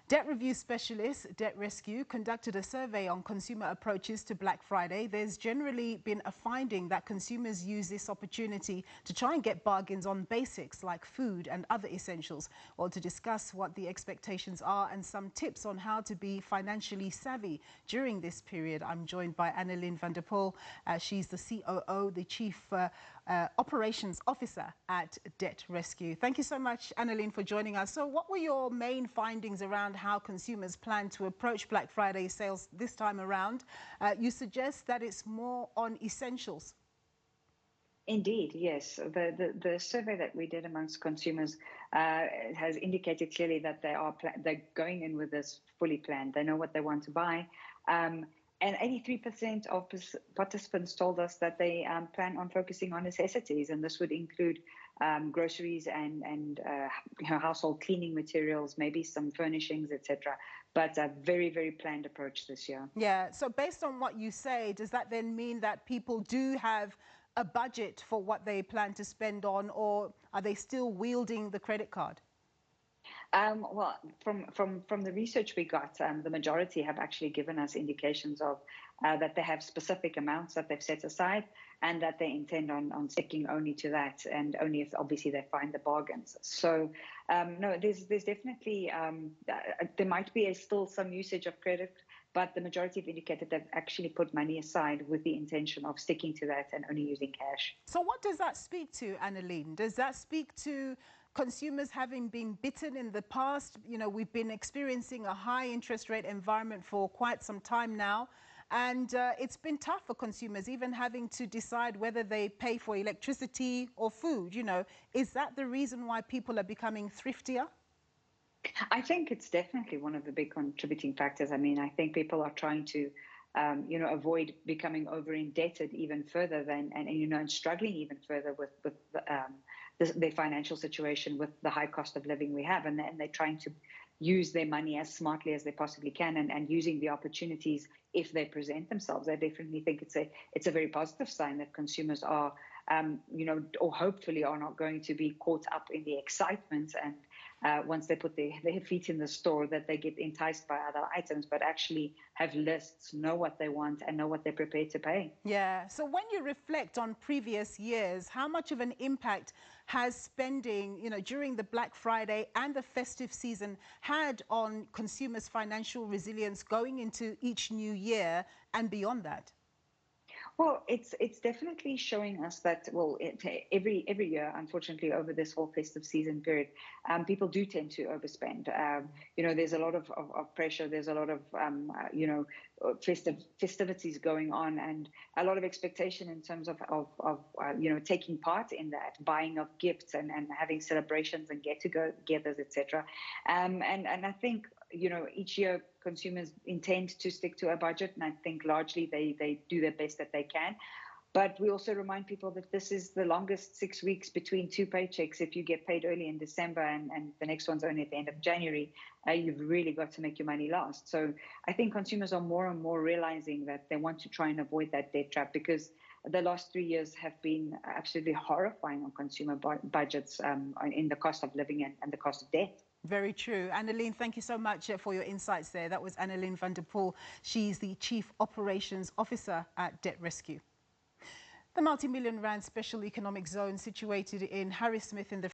Debt review specialist Debt Rescue conducted a survey on consumer approaches to Black Friday. There's generally been a finding that consumers use this opportunity to try and get bargains on basics like food and other essentials. Well, to discuss what the expectations are and some tips on how to be financially savvy during this period, I'm joined by Annaline van der Poel. She's the COO, the Chief Operations Officer at Debt Rescue. Thank you so much, Annaline, for joining us. So what were your main findings around how consumers plan to approach Black Friday sales this time around? You suggest that it's more on essentials. Indeed, yes. The survey that we did amongst consumers has indicated clearly that they're going in with this fully planned. They know what they want to buy. And 83% of participants told us that they plan on focusing on necessities, and this would include groceries and household cleaning materials, maybe some furnishings, etc. But a very, very planned approach this year. Yeah. So based on what you say, does that then mean that people do have a budget for what they plan to spend on, or are they still wielding the credit card? Well, from the research we got, the majority have actually given us indications of that they have specific amounts that they've set aside and that they intend on sticking only to that, and only if obviously they find the bargains. So no, there's definitely, there might be still some usage of credit, but the majority have indicated they've actually put money aside with the intention of sticking to that and only using cash. So what does that speak to, Annaline? Does that speak to consumers having been bitten in the past? You know, we've been experiencing a high interest rate environment for quite some time now. And it's been tough for consumers, even having to decide whether they pay for electricity or food. You know, is that the reason why people are becoming thriftier? I think it's definitely one of the big contributing factors. I mean, I think people are trying to, avoid becoming over indebted even further and struggling even further with their financial situation with the high cost of living we have. And they're trying to use their money as smartly as they possibly can and using the opportunities if they present themselves. I definitely think it's a very positive sign that consumers are, or hopefully are not going to be caught up in the excitement and once they put their feet in the store, that they get enticed by other items, but actually have lists, know what they want and know what they're prepared to pay. Yeah. So when you reflect on previous years, how much of an impact has spending, during the Black Friday and the festive season had on consumers' financial resilience going into each new year and beyond that? Well, it's definitely showing us that, well, every year, unfortunately, over this whole festive season period, people do tend to overspend. There's a lot of pressure. There's a lot of, festivities going on, and a lot of expectation in terms of taking part in that, buying of gifts and having celebrations and get-togethers, etc. And I think, each year consumers intend to stick to a budget, and I think largely they do their best that they can. But we also remind people that this is the longest 6 weeks between two paychecks. If you get paid early in December and the next one's only at the end of January, you've really got to make your money last. So I think consumers are more and more realizing that they want to try and avoid that debt trap, because the last 3 years have been absolutely horrifying on consumer budgets in the cost of living and the cost of debt. Very true. Annaline, thank you so much for your insights there. That was Annaline van der Poel. She's the Chief Operations Officer at Debt Rescue. The multi-million rand special economic zone situated in Harrismith in the